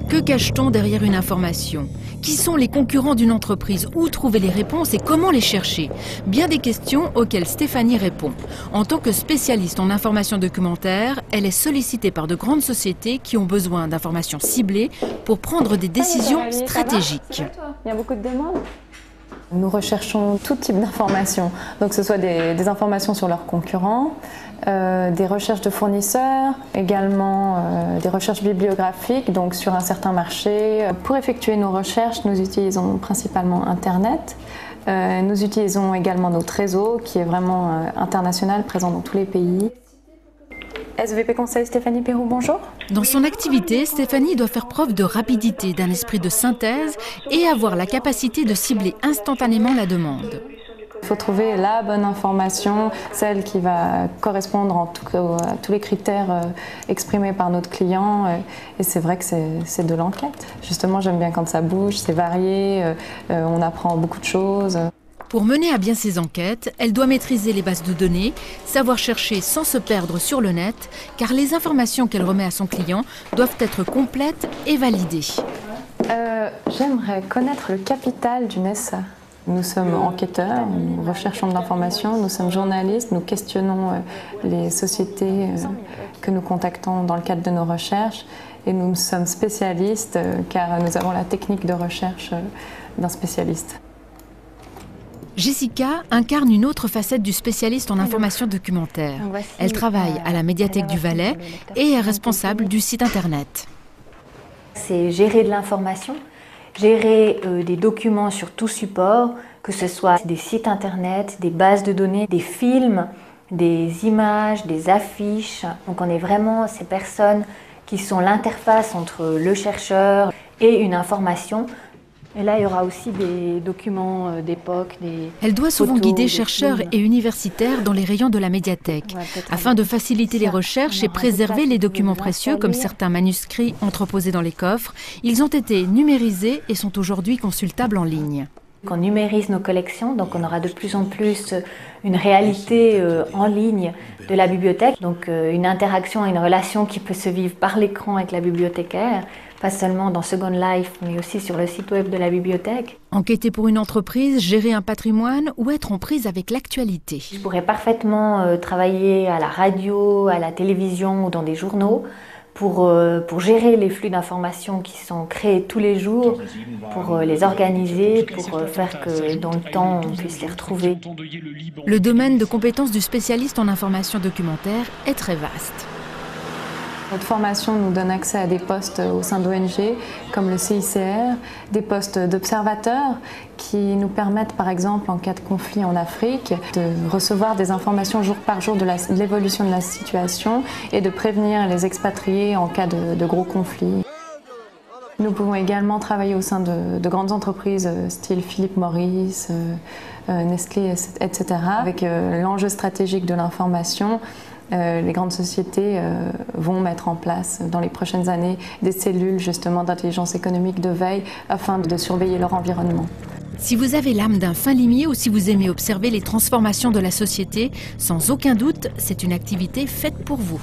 Que cache-t-on derrière une information? Qui sont les concurrents d'une entreprise? Où trouver les réponses et comment les chercher? Bien des questions auxquelles Stéphanie répond. En tant que spécialiste en information documentaire, elle est sollicitée par de grandes sociétés qui ont besoin d'informations ciblées pour prendre des décisions stratégiques. Il y a beaucoup de demandes. Nous recherchons tout type d'informations, donc que ce soit des informations sur leurs concurrents, des recherches de fournisseurs, également des recherches bibliographiques, donc sur un certain marché. Pour effectuer nos recherches, nous utilisons principalement Internet. Nous utilisons également notre réseau qui est vraiment international, présent dans tous les pays. SVP Conseil, Stéphanie Perroux, bonjour. Dans son activité, Stéphanie doit faire preuve de rapidité, d'un esprit de synthèse et avoir la capacité de cibler instantanément la demande. Il faut trouver la bonne information, celle qui va correspondre à tous les critères exprimés par notre client. Et c'est vrai que c'est de l'enquête. Justement, j'aime bien quand ça bouge, c'est varié, on apprend beaucoup de choses. Pour mener à bien ses enquêtes, elle doit maîtriser les bases de données, savoir chercher sans se perdre sur le net, car les informations qu'elle remet à son client doivent être complètes et validées. J'aimerais connaître le capital d'une SA. Nous sommes enquêteurs, nous recherchons de l'information, nous sommes journalistes, nous questionnons les sociétés que nous contactons dans le cadre de nos recherches et nous sommes spécialistes car nous avons la technique de recherche d'un spécialiste. Jessica incarne une autre facette du spécialiste en information documentaire. Elle travaille à la médiathèque du Valais et est responsable du site internet. C'est gérer de l'information, gérer des documents sur tout support, que ce soit des sites internet, des bases de données, des films, des images, des affiches. Donc on est vraiment ces personnes qui sont l'interface entre le chercheur et une information. Et là, il y aura aussi des documents d'époque. Elle doit souvent guider chercheurs et universitaires dans les rayons de la médiathèque, afin de faciliter les recherches et préserver les documents précieux comme certains manuscrits entreposés dans les coffres. Ils ont été numérisés et sont aujourd'hui consultables en ligne. On numérise nos collections, donc on aura de plus en plus une réalité en ligne de la bibliothèque, donc une interaction, une relation qui peut se vivre par l'écran avec la bibliothécaire, pas seulement dans Second Life, mais aussi sur le site web de la bibliothèque. Enquêter pour une entreprise, gérer un patrimoine ou être en prise avec l'actualité. Je pourrais parfaitement travailler à la radio, à la télévision ou dans des journaux, pour gérer les flux d'informations qui sont créés tous les jours, pour les organiser, pour faire que dans le temps on puisse les retrouver. Le domaine de compétences du spécialiste en information documentaire est très vaste. Notre formation nous donne accès à des postes au sein d'ONG comme le CICR, des postes d'observateurs qui nous permettent par exemple en cas de conflit en Afrique de recevoir des informations jour par jour de l'évolution de la situation et de prévenir les expatriés en cas de gros conflits. Nous pouvons également travailler au sein de grandes entreprises style Philip Morris, Nestlé, etc. avec l'enjeu stratégique de l'information. Les grandes sociétés vont mettre en place dans les prochaines années des cellules justement d'intelligence économique de veille afin de surveiller leur environnement. Si vous avez l'âme d'un fin limier ou si vous aimez observer les transformations de la société, sans aucun doute, c'est une activité faite pour vous.